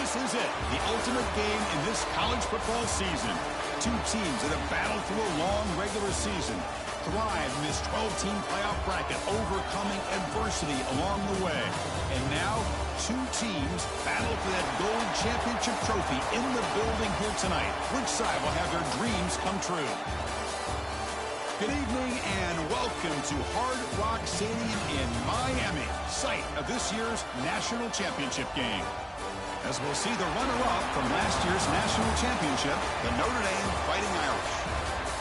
This is it, the ultimate game in this college football season. Two teams that have battled through a long regular season, thrive in this 12-team playoff bracket, overcoming adversity along the way. And now, two teams battle for that gold championship trophy in the building here tonight. Which side will have their dreams come true? Good evening and welcome to Hard Rock Stadium in Miami, site of this year's national championship game. As we'll see the runner-up from last year's national championship, the Notre Dame Fighting Irish,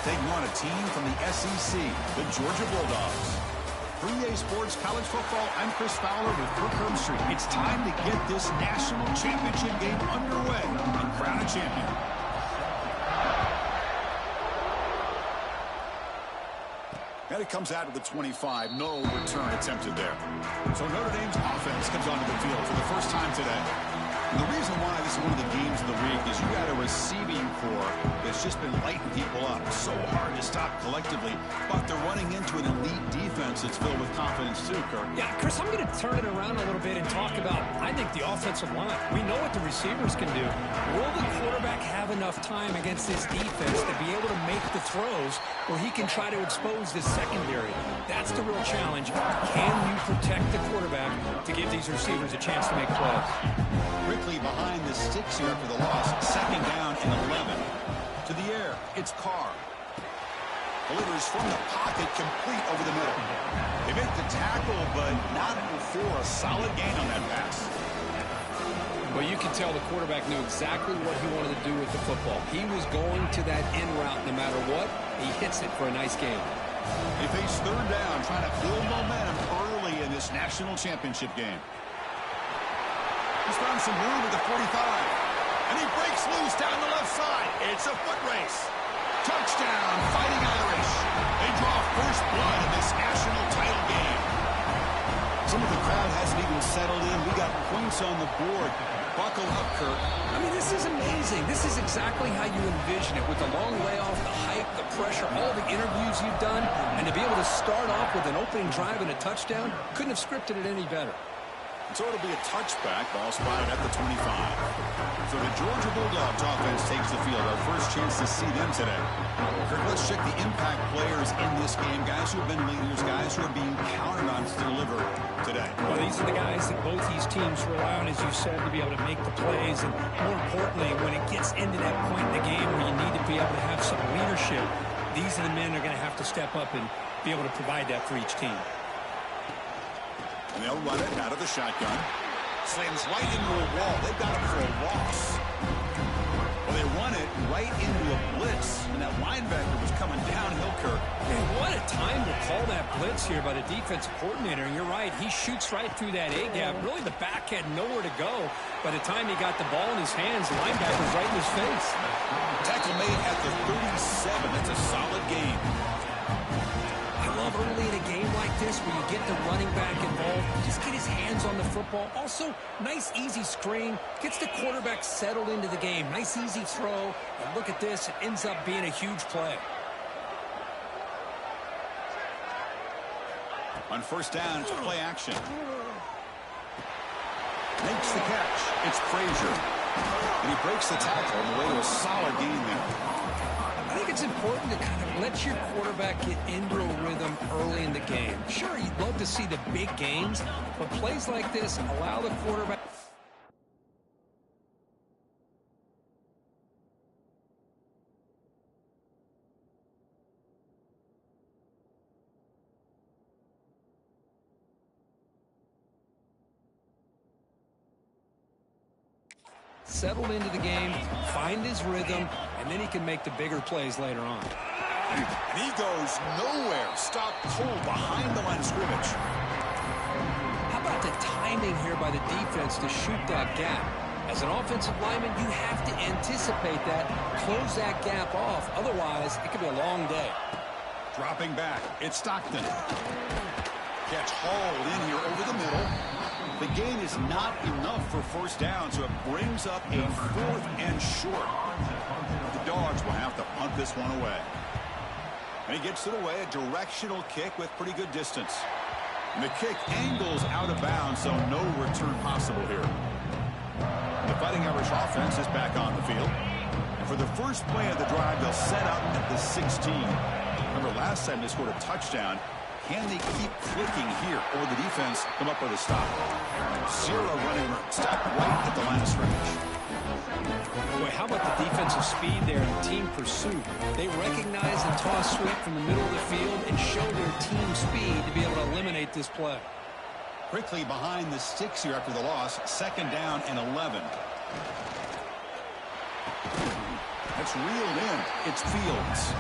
taking on a team from the SEC, the Georgia Bulldogs. For EA Sports College Football, I'm Chris Fowler with Kirk Herbstreit. It's time to get this national championship game underway and crown a champion. And it comes out of the 25. No return attempted there. So Notre Dame's offense comes onto the field for the first time today. And the reason why this is one of the games of the week is you got a receiving corps that's just been lighting people up. So hard to stop collectively, but they're running into an elite defense that's filled with confidence too, Kirk. Yeah, Chris, I'm going to turn it around a little bit and talk about, I think, the offensive line. We know what the receivers can do. Will the quarterback have enough time against this defense to be able to make the throws where he can try to expose this secondary? That's the real challenge. Can you protect the quarterback to give these receivers a chance to make plays? Quickly behind the sticks here for the loss. Second down and 11. To the air, it's Carr. Delivers from the pocket, complete over the middle. They make the tackle, but not before a solid gain on that pass. Well, you can tell the quarterback knew exactly what he wanted to do with the football. He was going to that end route no matter what. He hits it for a nice gain. They face third down, trying to build momentum early in this national championship game. He's found some room at the 45. And he breaks loose down the left side. It's a foot race. Touchdown, Fighting Irish. They draw first blood in this national title game. Some of the crowd hasn't even settled in. We got points on the board. Buckle up, Kirk. I mean, this is amazing. This is exactly how you envision it, with the long layoff, the hype, the pressure, all the interviews you've done, and to be able to start off with an opening drive and a touchdown, couldn't have scripted it any better. So it'll be a touchback, ball spotted at the 25. So the Georgia Bulldogs offense takes the field. Our first chance to see them today. Kirk, let's check the impact players in this game. Guys who have been leaders, guys who are being counted on to deliver today. Well, these are the guys that both these teams rely on, as you said, to be able to make the plays. And more importantly, when it gets into that point in the game where you need to be able to have some leadership, these are the men that are going to have to step up and be able to provide that for each team. And they'll run it out of the shotgun. Slams right into a wall. They've got him for a loss. Well, they run it right into a blitz. And that linebacker was coming downhill, Kirk. Man, what a time to call that blitz here by the defensive coordinator. And you're right, he shoots right through that A-gap. Really, the back had nowhere to go. By the time he got the ball in his hands, the linebacker's right in his face. Tackle made at the 37. That's a solid gain. Early in a game like this where you get the running back involved, just get his hands on the football. Also, nice easy screen, gets the quarterback settled into the game. Nice easy throw, and look at this, it ends up being a huge play. On first down, it's play action. Makes the catch. It's Frazier. And he breaks the tackle on the way to a solid gain there. I think it's important to kind of let your quarterback get into a rhythm early in the game. Sure, you'd love to see the big gains, but plays like this allow the quarterback. Settled into the game, find his rhythm, and then he can make the bigger plays later on. And he goes nowhere. Stop cold behind the line of scrimmage. How about the timing here by the defense to shoot that gap? As an offensive lineman, you have to anticipate that, close that gap off. Otherwise, it could be a long day. Dropping back, it's Stockton. Catch hauled in here over the middle. The gain is not enough for first down, so it brings up a 4th and short. The Dogs will have to punt this one away. And he gets it away, a directional kick with pretty good distance. And the kick angles out of bounds, so no return possible here. The Fighting Irish offense is back on the field. And for the first play of the drive, they'll set up at the 16. Remember, last time they scored a touchdown. Can they keep clicking here, or the defense come up with a stop? Zero running room. Stop right at the line of scrimmage. Boy, how about the defensive speed there and team pursuit? They recognize the toss sweep from the middle of the field and show their team speed to be able to eliminate this play. Quickly behind the sticks here after the loss. 2nd down and 11. That's reeled in. It's Fields.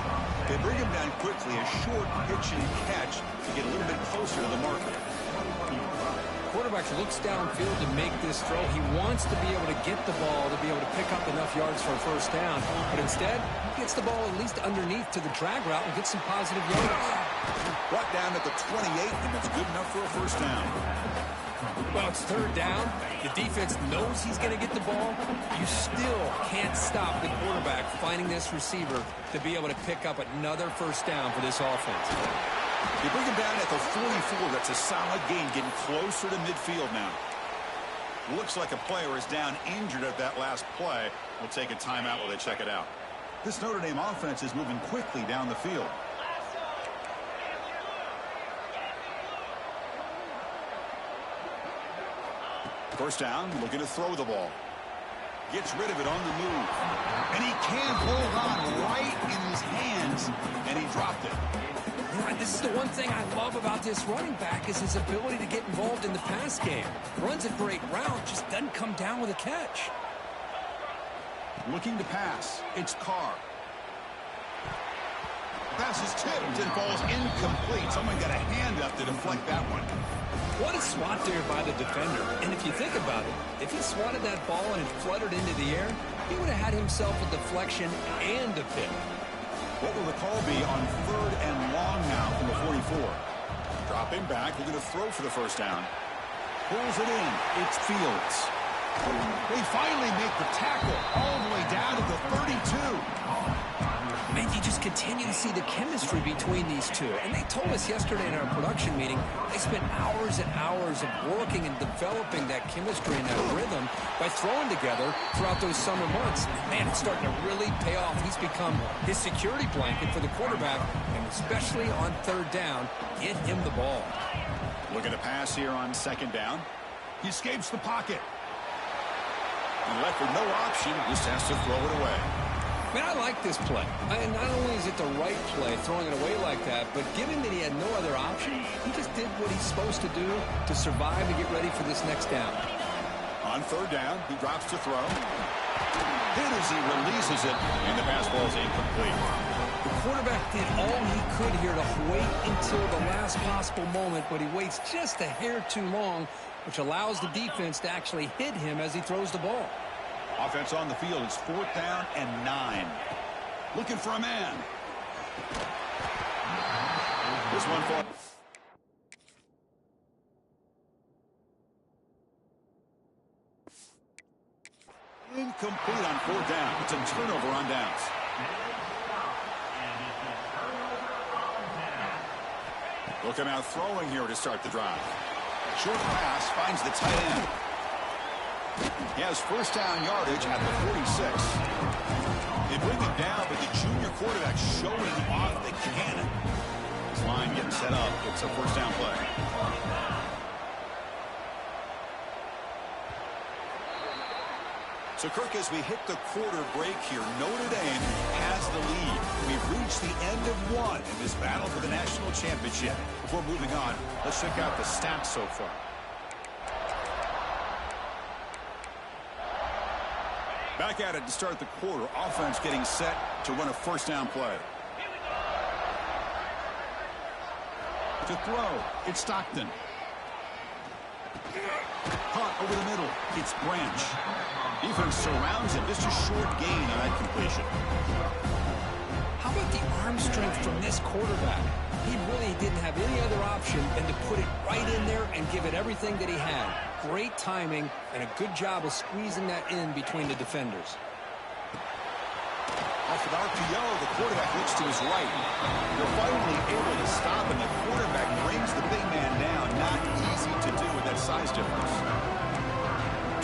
They bring him down quickly. A short pitch and catch to get a little bit closer to the marker. Quarterback looks downfield to make this throw. He wants to be able to get the ball to be able to pick up enough yards for a first down. But instead, he gets the ball at least underneath to the drag route and gets some positive yards. Brought down at the 28, and it's good enough for a first down. Well, it's 3rd down. The defense knows he's going to get the ball. You still can't stop the quarterback finding this receiver to be able to pick up another first down for this offense. They bring him down at the 44. That's a solid gain, getting closer to midfield now. Looks like a player is down injured at that last play. We'll take a timeout while they check it out. This Notre Dame offense is moving quickly down the field. First down, looking to throw the ball. Gets rid of it on the move. And he can't hold on right in his hands. And he dropped it. Right, this is the one thing I love about this running back is his ability to get involved in the pass game. Runs a great route, just doesn't come down with a catch. Looking to pass. It's Carr. Pass is tipped and falls incomplete. Someone got a hand up to deflect that one. What a swat there by the defender. And if you think about it, if he swatted that ball and it fluttered into the air, he would have had himself a deflection and a pick. What will the call be on 3rd and long now from the 44? Dropping back, looking to throw for the first down. Pulls it in. It's Fields. They finally make the tackle all the way down to the 32. Man, you just continue to see the chemistry between these two. And they told us yesterday in our production meeting, they spent hours and hours of working and developing that chemistry and that rhythm by throwing together throughout those summer months. And man, it's starting to really pay off. He's become his security blanket for the quarterback, and especially on 3rd down, get him the ball. Looking to pass here on 2nd down. He escapes the pocket. And left with no option, just has to throw it away. Man, I like this play. And not only is it the right play, throwing it away like that, but given that he had no other option, he just did what he's supposed to do to survive and get ready for this next down. On 3rd down, he drops to throw. Hit as he releases it, and the pass ball is incomplete. The quarterback did all he could here to wait until the last possible moment, but he waits just a hair too long, which allows the defense to actually hit him as he throws the ball. Offense on the field. It's 4th down and 9. Looking for a man. This one for... Incomplete on 4th down. It's a turnover on downs. Looking out throwing here to start the drive. Short pass finds the tight end. He has first down yardage at the 46. They bring him down, but the junior quarterback showing off the cannon. This line getting set up. It's a first down play. So, Kirk, as we hit the quarter break here, Notre Dame has the lead. We've reached the end of one in this battle for the national championship. Before moving on, let's check out the stats so far. Back at it to start the quarter. Offense getting set to run a first down play. To throw, it's Stockton. Caught over the middle, it's Branch. Defense surrounds him. Just a short gain on that completion. How about the arm strength from this quarterback? He really didn't have any other option than to put it right in there and give it everything that he had. Great timing and a good job of squeezing that in between the defenders. Off an RPO, the quarterback looks to his right. They're finally able to stop, and the quarterback brings the big man down. Not easy to do with that size difference.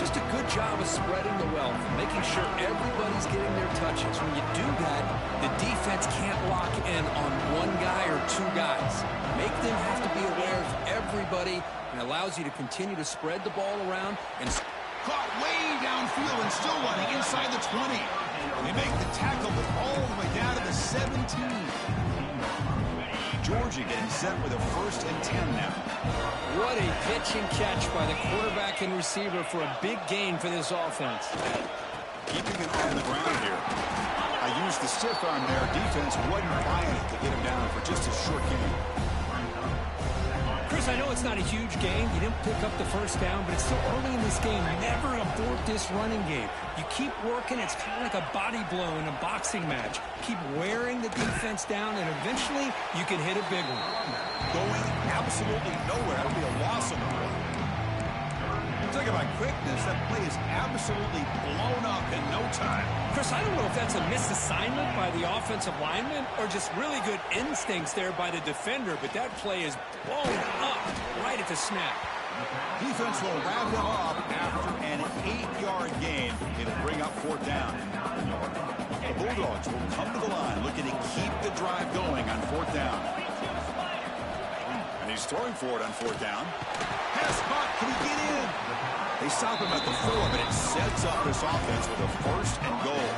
To just a good job of spreading the wealth and making sure everybody's getting their touches. When you do that, the defense can't lock in on one guy or two guys. Make them have to be aware of everybody and allows you to continue to spread the ball around and caught way downfield and still running inside the 20. They make the tackle, but all the way down to the 17. Georgia getting set with a 1st and 10 now. What a pitch and catch by the quarterback and receiver for a big gain for this offense. Keeping it on the ground here. I used the stiff arm there. Defense wasn't buying it to get him down for just a short gain. Chris, I know it's not a huge game. You didn't pick up the first down, but it's still early in this game. Never abort this running game. You keep working. It's kind of like a body blow in a boxing match. Keep wearing the defense down, and eventually you can hit a big one. Going absolutely nowhere. That'll be a loss on the play. Talk about quickness. That play is absolutely blown up in no time. Chris, I don't know if that's a misassignment by the offensive lineman or just really good instincts there by the defender, but that play is blown up right at the snap. Defense will wrap him up after an 8-yard gain. It'll bring up 4th down. The Bulldogs will come to the line looking to keep the drive going on 4th down. And he's throwing for it on 4th down. Pass caught. Can he get in? They stop him at the 4, but it sets up this offense with a 1st and goal.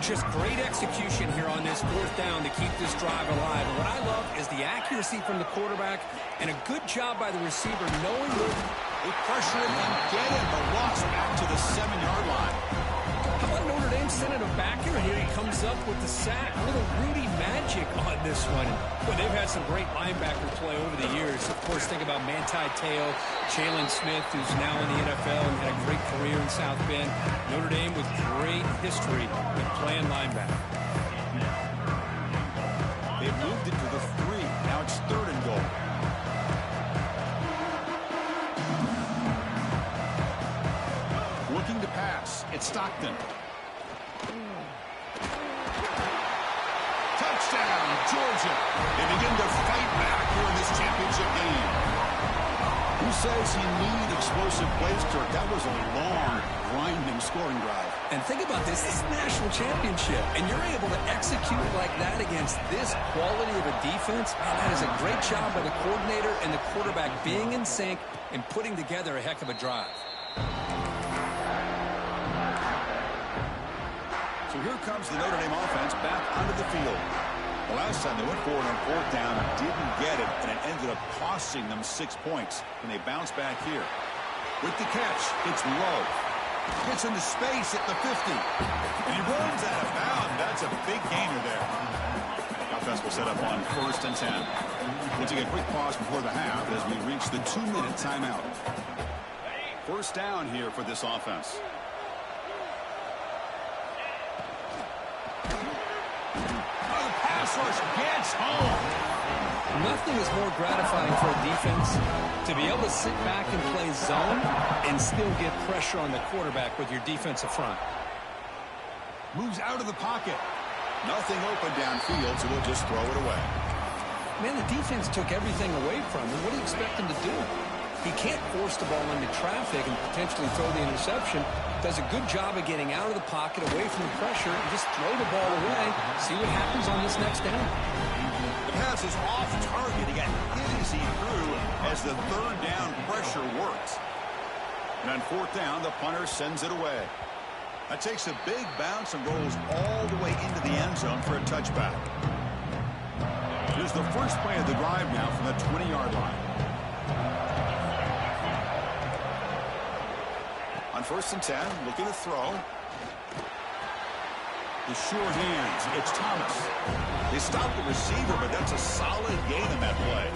Just great execution here on this 4th down to keep this drive alive. And what I love is the accuracy from the quarterback and a good job by the receiver knowing that they pressure him and get him. The loss back to the 7-yard line. How about Notre Dame sending him back here? Here he comes up with the sack. A little Rudy magic on this one. Well, they've had some great linebacker play over the years. Of course, think about Manti Te'o, Jalen Smith, who's now in the NFL and had a great career in South Bend. Notre Dame with great history with playing linebacker. They've moved it to the 3. Now it's 3rd and goal. Looking to pass. It's Stockton. Touchdown, Georgia. They begin to fight back here in this championship game. Who says you need explosive plays, Kirk? That was a long, grinding scoring drive. And think about this. This is a national championship, and you're able to execute like that against this quality of a defense. Man, that is a great job by the coordinator and the quarterback being in sync and putting together a heck of a drive. So here comes the Notre Dame offense back onto the field. The last time they went forward on 4th down, didn't get it, and it ended up costing them 6 points. And they bounce back here. With the catch, it's Lowe. Gets into space at the 50. And he runs out of bounds. That's a big gainer there. Offense will set up on 1st and 10. We'll take a quick pause before the half as we reach the 2-minute timeout. 1st down here for this offense. Rush gets home. Nothing is more gratifying for a defense to be able to sit back and play zone and still get pressure on the quarterback with your defensive front. Moves out of the pocket. Nothing open downfield, so we'll just throw it away. Man, the defense took everything away from him. What do you expect him to do? He can't force the ball into traffic and potentially throw the interception. Does a good job of getting out of the pocket, away from the pressure, and just throw the ball away. See what happens on this next down. The pass is off target. He got hit as he threw as the 3rd down pressure works. And on 4th down, the punter sends it away. That takes a big bounce and rolls all the way into the end zone for a touchback. Here's the first play of the drive now from the 20-yard line. On 1st and 10, looking to throw. The sure hands. It's Thomas. They stop the receiver, but that's a solid gain in that play.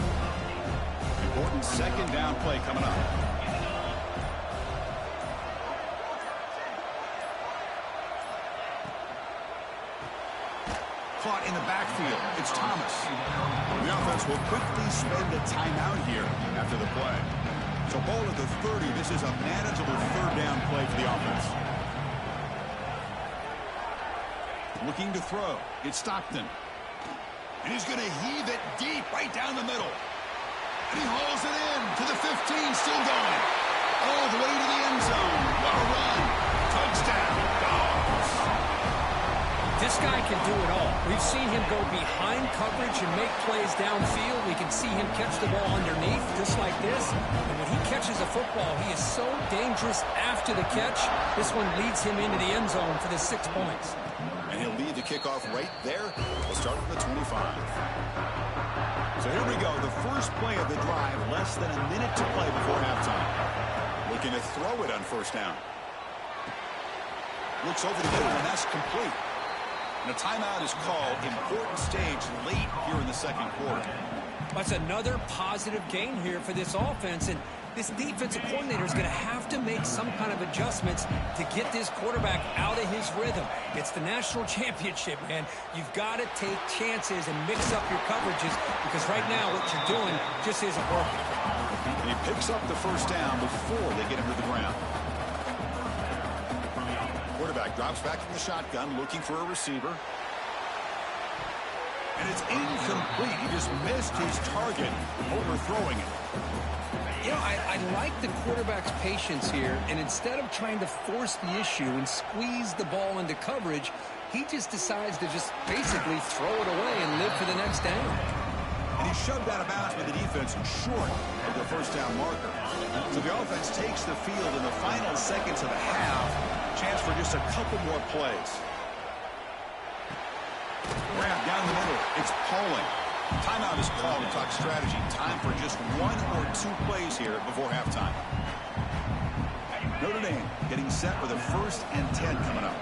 Important 2nd down play coming up. Caught in the backfield. It's Thomas. The offense will quickly spend a timeout here after the play. So ball at the 30. This is a manageable 3rd down play for the offense. Looking to throw. It's Stockton. And he's going to heave it deep right down the middle. And he hauls it in to the 15, still going. All the way to the end zone. What a run. Touchdown, Dogs. This guy can do it all. We've seen him go behind coverage and make plays downfield. We can see him catch the ball underneath, just like this. And when he catches a football, he is so dangerous after the catch. This one leads him into the end zone for the 6 points. And he'll lead the kickoff right there. We'll start from the 25. So here we go. The first play of the drive, less than a minute to play before halftime. Looking to throw it on first down. Looks over the middle, and that's complete. And a timeout is called. Important stage late here in the second quarter. That's another positive gain here for this offense. And this defensive coordinator is going to have to make some kind of adjustments to get this quarterback out of his rhythm. It's the national championship, man. You've got to take chances and mix up your coverages because right now what you're doing just isn't working. And he picks up the first down before they get him to the ground. Quarterback drops back from the shotgun, looking for a receiver. And it's incomplete. He just missed his target, overthrowing it. You know, I like the quarterback's patience here, and instead of trying to force the issue and squeeze the ball into coverage, he just decides to just basically throw it away and live for the next down. And he shoved out of bounds with the defense short of the first down marker. So the offense takes the field in the final seconds of the half. Chance for just a couple more plays. Grab down the middle. It's Pauling. Timeout is called to talk strategy. Time for just 1 or 2 plays here before halftime. Notre Dame getting set with a 1st and 10 coming up.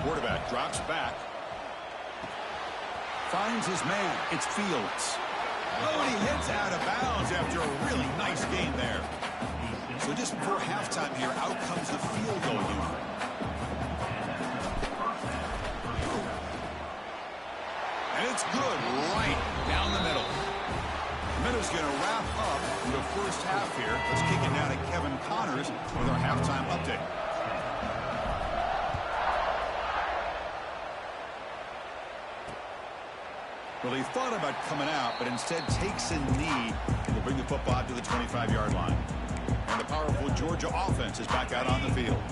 Quarterback drops back. Finds his man. It's Fields. Oh, and he hits out of bounds after a really nice game there. So just before halftime here, out comes the field goal unit. And it's good right down the middle. Minutes going to wrap up the first half here. Let's kick it now to Kevin Connors with our halftime update. Well, he thought about coming out, but instead takes a knee to bring the football out to the 25-yard line. And the powerful Georgia offense is back out on the field.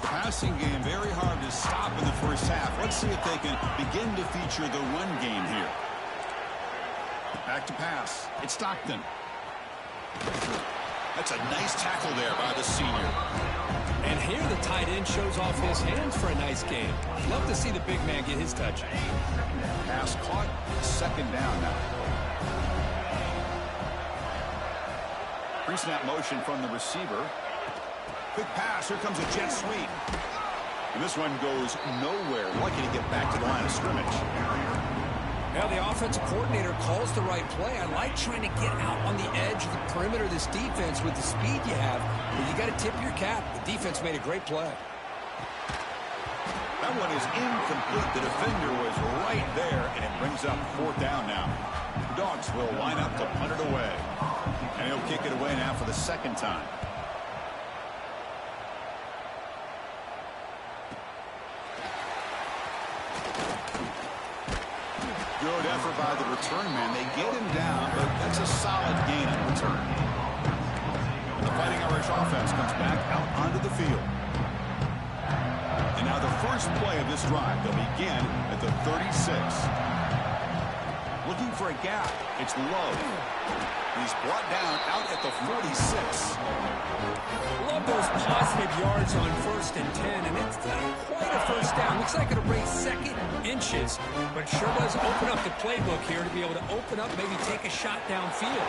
Passing game very hard to stop in the first half. Let's see if they can begin to feature the run game here. Back to pass. It's Stockton. That's a nice tackle there by the senior. And here the tight end shows off his hands for a nice game. Love to see the big man get his touch. Pass caught. 2nd down now. Pre-snap motion from the receiver. Quick pass. Here comes a jet sweep. And this one goes nowhere. Lucky to get back to the line of scrimmage. Now the offensive coordinator calls the right play. I like trying to get out on the edge of the perimeter of this defense with the speed you have. But you got to tip your cap. The defense made a great play. That one is incomplete. The defender was right there, and it brings up 4th down now. The Dogs will line up to punt it away. And he'll kick it away now for the 2nd time. Good effort by the return man. They get him down, but that's a solid gain on return. The Fighting Irish offense comes back out onto the field. And now the first play of this drive. They'll begin at the 36. Looking for a gap. It's Love. He's brought down out at the 46. Love those positive yards on 1st and 10, and it's not quite a first down. Looks like it'll raise 2nd inches, but sure does open up the playbook here to be able to open up, maybe take a shot downfield.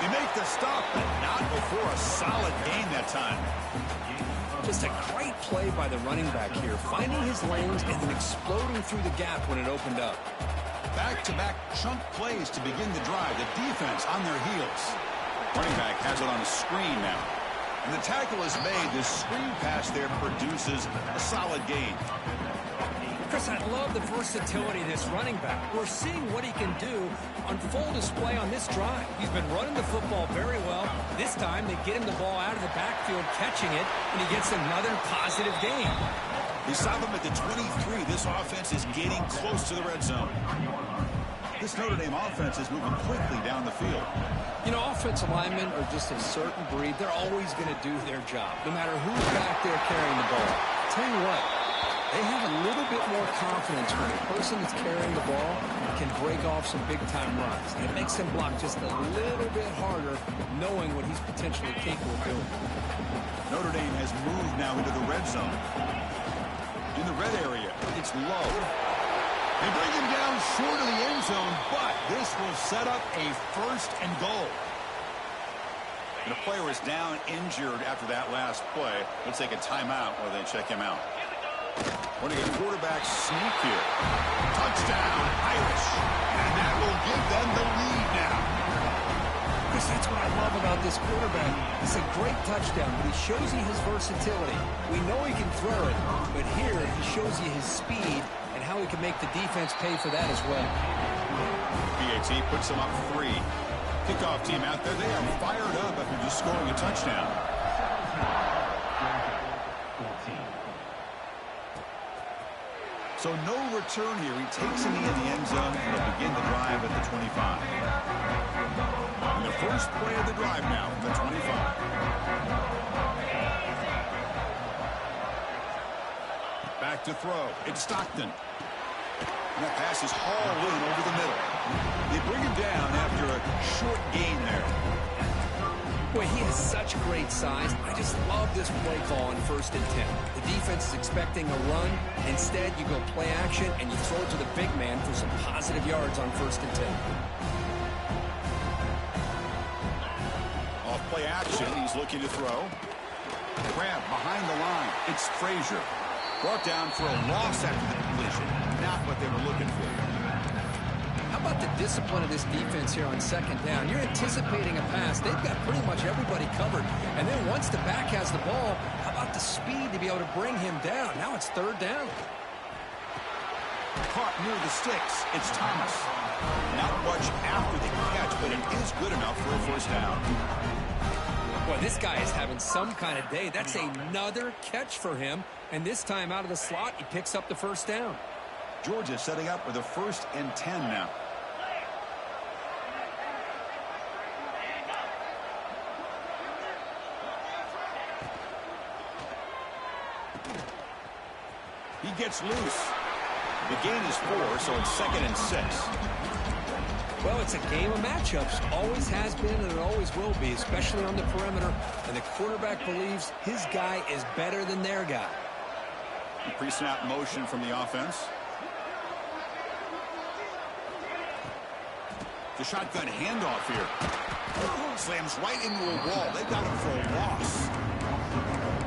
They make the stop, but not before a solid gain that time. Just a great play by the running back here, finding his lanes and then exploding through the gap when it opened up. Back-to-back chunk plays to begin the drive. The defense on their heels. Running back has it on a screen now. And the tackle is made. The screen pass there produces a solid gain. Chris, I love the versatility of this running back. We're seeing what he can do on full display on this drive. He's been running the football very well. This time, they get him the ball out of the backfield, catching it, and he gets another positive gain. They stop him at the 23. This offense is getting close to the red zone. This Notre Dame offense is moving quickly down the field. You know, offensive linemen are just a certain breed. They're always going to do their job, no matter who's back there carrying the ball. Tell you what, they have a little bit more confidence when the person that's carrying the ball can break off some big-time runs. And it makes them block just a little bit harder, knowing what he's potentially capable of doing. Notre Dame has moved now into the red zone. In the red area, it's low. They bring him down short of the end zone, but this will set up a first and goal. And the player is down injured after that last play. Let's take a timeout while they check him out. Want to get quarterback sneak here. Touchdown, Irish. And that will give them the lead now. Chris, that's what I love about this quarterback. It's a great touchdown, but he shows you his versatility. We know he can throw it, but here he shows you his speed and how he can make the defense pay for that as well. PAT puts them up 3. Kickoff team out there, they are fired up after just scoring a touchdown. So no return here. He takes him in the end zone and they'll begin the drive at the 25. And the first play of the drive now from the 25. Back to throw. It's Stockton. And that pass is hauled in over the middle. They bring him down after a short gain there. Boy, he has such great size. I just love this play call on 1st and 10. The defense is expecting a run. Instead, you go play action, and you throw it to the big man for some positive yards on 1st and 10. Off play action, he's looking to throw. Grab behind the line. It's Frazier. Brought down for a loss after the collision. Not what they were looking for. How about the discipline of this defense here on 2nd down? You're anticipating a pass. They've got pretty much everybody covered. And then once the back has the ball, how about the speed to be able to bring him down? Now it's 3rd down. Caught near the sticks. It's Thomas. Not much after the catch, but it is good enough for a 1st down. Boy, this guy is having some kind of day. That's another catch for him. And this time out of the slot, he picks up the 1st down. Georgia setting up with a 1st and 10 now. He gets loose. The gain is 4, so it's 2nd and 6. Well, it's a game of matchups. Always has been and it always will be, especially on the perimeter. And the quarterback believes his guy is better than their guy. Pre-snap motion from the offense. The shotgun handoff here. Slams right into a wall. They got him for a loss.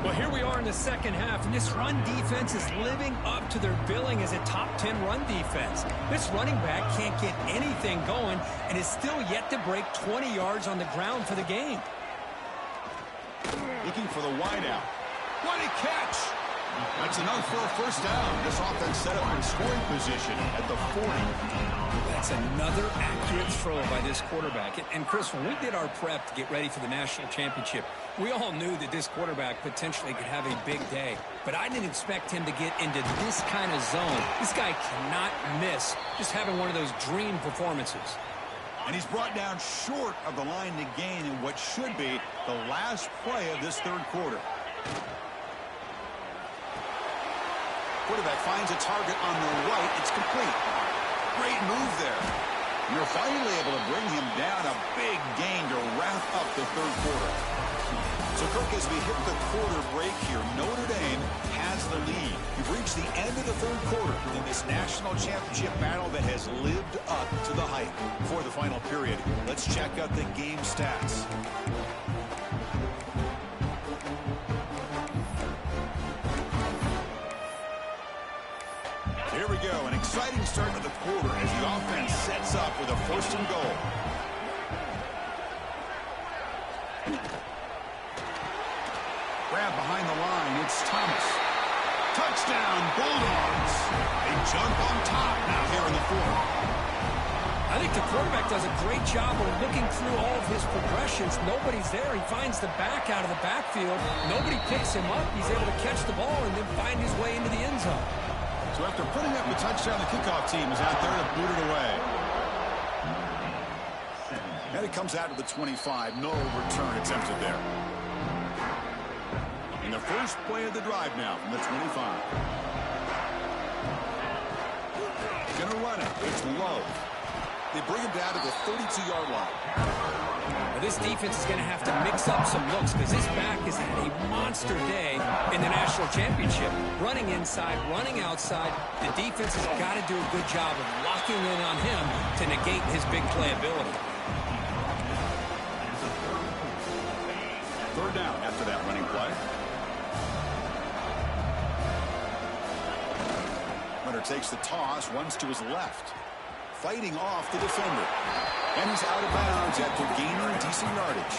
Well, here we are in the 2nd half, and this run defense is living up to their billing as a top 10 run defense. This running back can't get anything going and is still yet to break 20 yards on the ground for the game. Looking for the wideout. What a catch! That's enough for a 1st down. This offense set up in scoring position at the 40. That's another accurate throw by this quarterback. And Chris, when we did our prep to get ready for the national championship, we all knew that this quarterback potentially could have a big day. But I didn't expect him to get into this kind of zone. This guy cannot miss just having one of those dream performances. And he's brought down short of the line to gain in what should be the last play of this 3rd quarter. Quarterback finds a target on the right. It's complete. Great move there. And they're finally able to bring him down. A big gain to wrap up the 3rd quarter. So, Kirk, as we hit the quarter break here, Notre Dame has the lead. We've reached the end of the 3rd quarter in this national championship battle that has lived up to the hype. For the final period, let's check out the game stats. Here we go, an exciting start to the quarter as the offense sets up with a 1st and goal. Grab behind the line, it's Thomas. Touchdown, Bulldogs. They jump on top now here in the 4th. I think the quarterback does a great job of looking through all of his progressions. Nobody's there. He finds the back out of the backfield. Nobody picks him up. He's able to catch the ball and then find his way into the end zone. So after putting up the touchdown, the kickoff team is out there to boot it away. And it comes out to the 25. No return attempted there. And the first play of the drive now from the 25. Gonna run it. It's low. They bring him down to the 32-yard line. Well, this defense is going to have to mix up some looks because this back has had a monster day in the national championship. Running inside, running outside. The defense has got to do a good job of locking in on him to negate his big play ability. Third down after that running play. Hunter takes the toss, runs to his left. Fighting off the defender. And he's out of bounds after gaining decent yardage.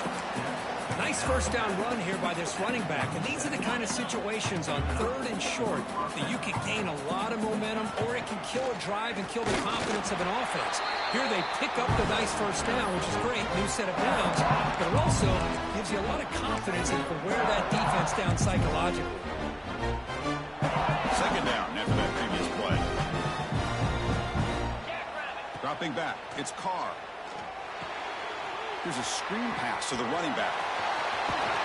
Nice first down run here by this running back. And these are the kind of situations on 3rd and short that you can gain a lot of momentum, or it can kill a drive and kill the confidence of an offense. Here they pick up the nice first down, which is great, new set of downs, but it also gives you a lot of confidence in where that defense down psychologically. Second down after that previous play. Dropping back, it's Carr. Here's a screen pass to the running back.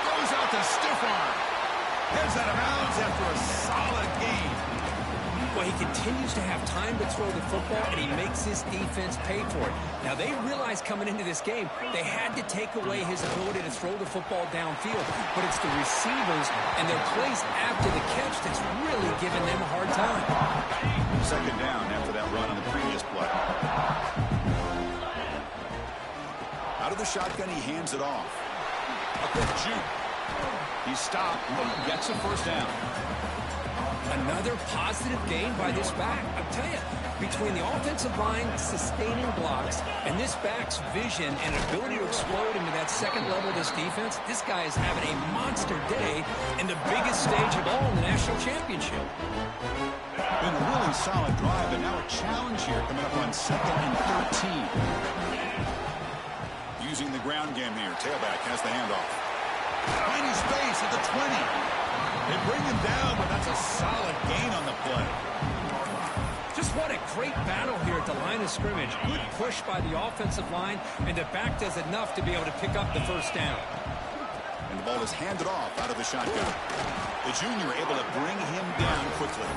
Goes out to stiff arm. Heads out of bounds after a solid gain. Well, he continues to have time to throw the football, and he makes his defense pay for it. Now, they realized coming into this game they had to take away his ability to throw the football downfield, but it's the receivers and their plays after the catch that's really giving them a hard time. Second down after that run on the previous play. Out of the shotgun, he hands it off. A quick juke. He's stopped, but he gets a first down. Another positive gain by this back. I'll tell you, between the offensive line sustaining blocks and this back's vision and ability to explode into that second level of this defense, this guy is having a monster day in the biggest stage of all in the national championship. Been a really solid drive, and now a challenge here coming up on 2nd and 13. Using the ground game here. Tailback has the handoff. Tiny space at the 20. They bring him down, but that's a solid gain on the play. Just what a great battle here at the line of scrimmage. Good push by the offensive line, and the back does enough to be able to pick up the first down. And the ball is handed off out of the shotgun. The junior able to bring him down quickly.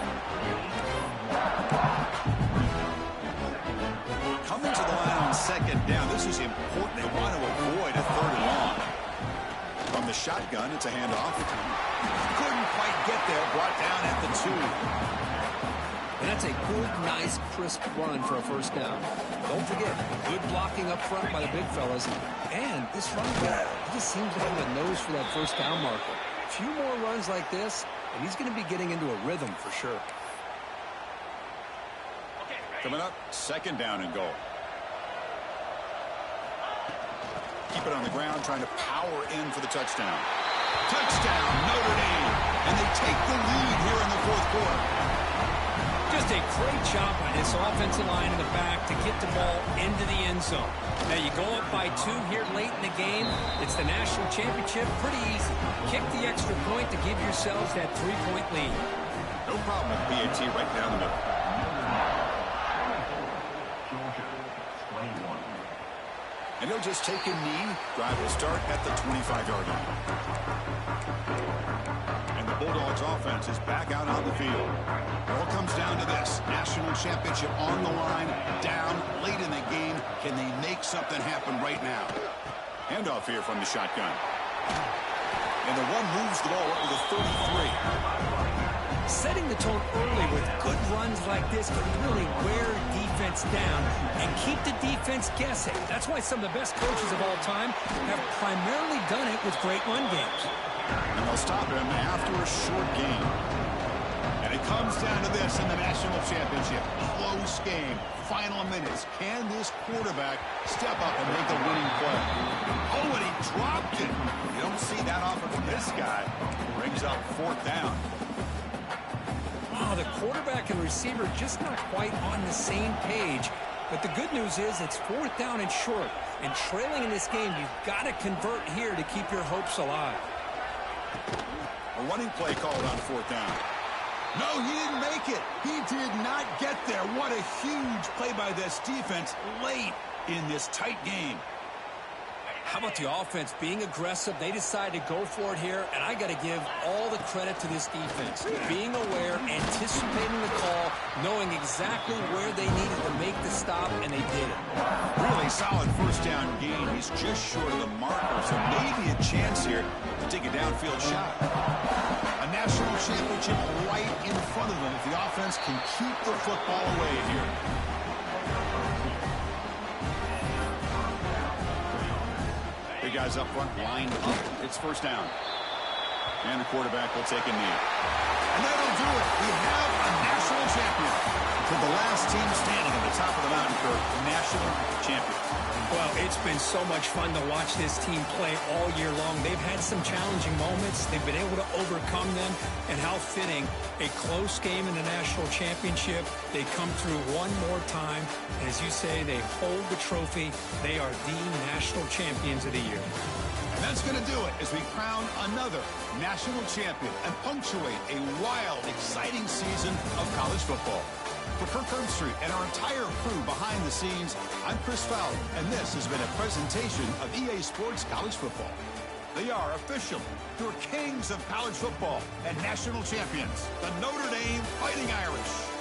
Coming to the line on 2nd down. This is important. They want to avoid a 3rd and long. From the shotgun, it's a handoff. Couldn't quite get there. Brought down at the 2. And that's a good, nice, crisp run for a first down. Don't forget, good blocking up front by the big fellas. And this running back, he just seems to have a nose for that first down marker. A few more runs like this, and he's going to be getting into a rhythm for sure. Coming up, 2nd down and goal. Keep it on the ground, trying to power in for the touchdown. Touchdown, Notre Dame. And they take the lead here in the 4th quarter. Just a great job by this offensive line in the back to get the ball into the end zone. Now you go up by 2 here late in the game. It's the national championship. Pretty easy. Kick the extra point to give yourselves that 3-point lead. No problem with BAT right down the middle. And he'll just take a knee. Drive will start at the 25-yard line. And the Bulldogs offense is back out on the field. It all comes down to this. National championship on the line, down late in the game. Can they make something happen right now? Handoff here from the shotgun. And the one moves the ball up to the 33. Setting the tone early with good runs like this can really wear defense down and keep the defense guessing. That's why some of the best coaches of all time have primarily done it with great run games. And they'll stop him after a short game. And it comes down to this in the national championship. Close game. Final minutes. Can this quarterback step up and make a winning play? Oh, and he dropped it. You don't see that often from this guy. Brings up 4th down. Oh, the quarterback and receiver just not quite on the same page. But the good news is it's 4th down and short. And trailing in this game, you've got to convert here to keep your hopes alive. A running play called on 4th down. No, he didn't make it. He did not get there. What a huge play by this defense late in this tight game. How about the offense being aggressive? They decided to go for it here, and I got to give all the credit to this defense. Being aware, anticipating the call, knowing exactly where they needed to make the stop, and they did it. Really solid first down gain. He's just short of the marker, so maybe a chance here to take a downfield shot. A national championship right in front of them if the offense can keep the football away here. Big guys up front, lined up. It's first down. And the quarterback will take a knee. And that'll do it. We have a national champion. For the last team standing at the top of the mountain for national champion. Well, it's been so much fun to watch this team play all year long. They've had some challenging moments. They've been able to overcome them. And how fitting, a close game in the national championship. They come through one more time. And as you say, they hold the trophy. They are the national champions of the year. And that's going to do it as we crown another national champion and punctuate a wild, exciting season of college football. For Kirk Herbstreit and our entire crew behind the scenes, I'm Chris Fowler, and this has been a presentation of EA Sports College Football. They are official, your kings of college football and national champions, the Notre Dame Fighting Irish.